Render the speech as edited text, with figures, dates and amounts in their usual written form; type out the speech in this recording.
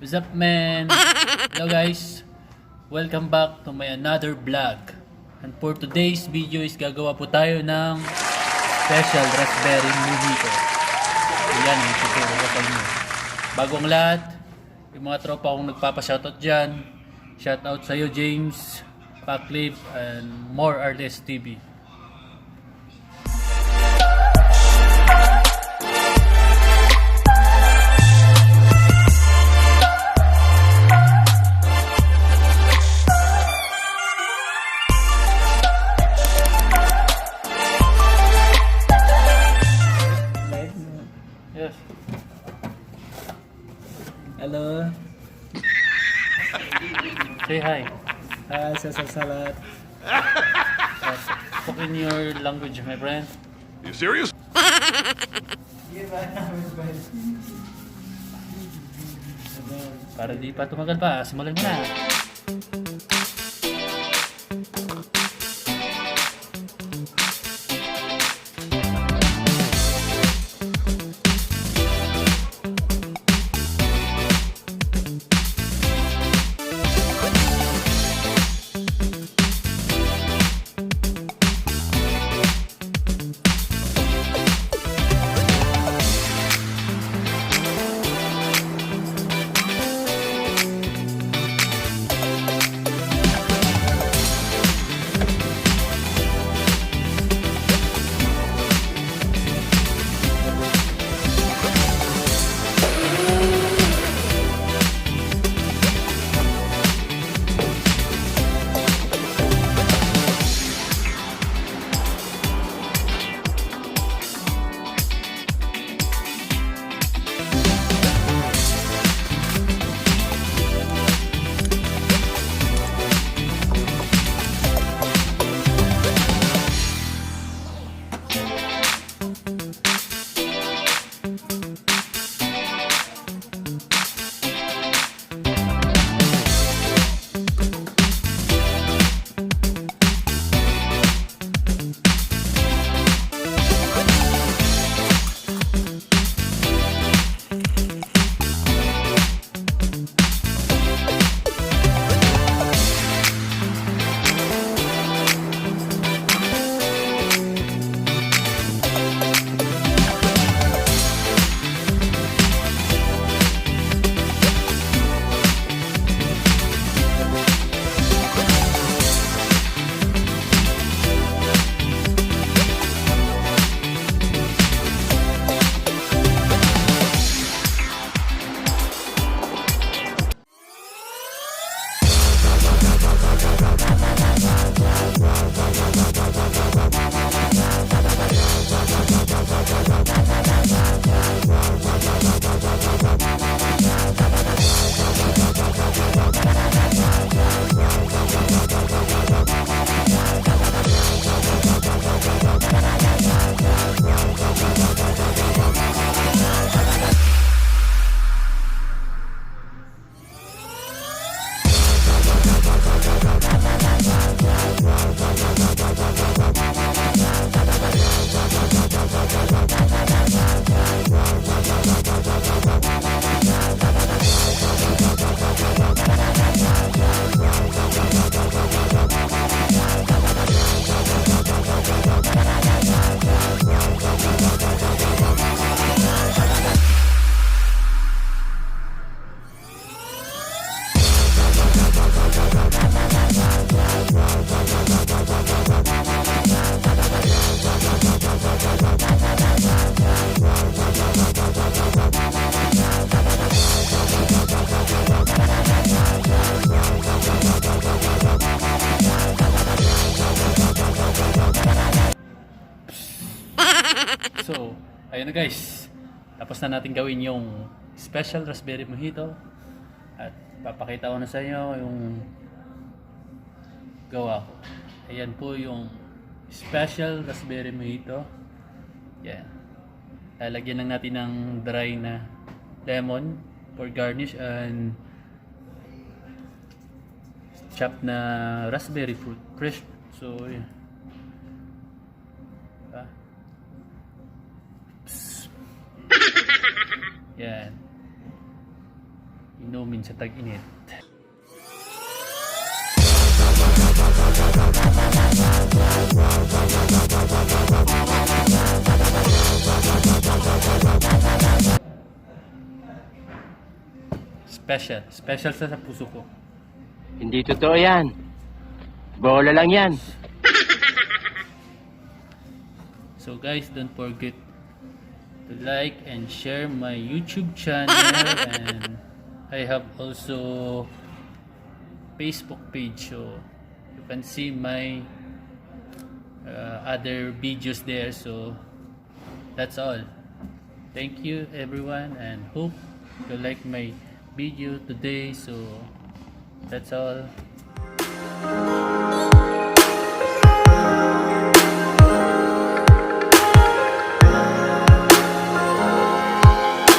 What's up, man? Hello guys, welcome back to my another vlog. And for today's video is gagawa po tayo ng special Raspberry Mojito. Yan ang ituturo ko sa inyo. Bago ang lahat, yung mga tropa kong nagpapa-shoutout dyan, shoutout sa iyo James, Paclip, and more Artist TV. Yes. Hello. Say hi. Hi, salat. Talk in your language, my friend. You serious? Para di pa tumagal pa, simulan mo na. So, ayun na guys. Tapos na natin gawin yung special Raspberry Mojito. At papakita ko na sa inyo yung gawa ko. Ayan po yung special Raspberry Mojito. Yan. Lalagyan lang natin ng dry na lemon for garnish and chopped na raspberry fruit. Crisp. So, yan. Yan. inumin sa tag-init. Special sa puso ko. Hindi totoo yan. Bola lang yan. So guys, don't forget to like and share my YouTube channel, and I have also Facebook page, so you can see my other videos there. So that's all. Thank you everyone, and hope you like my video today. So that's all.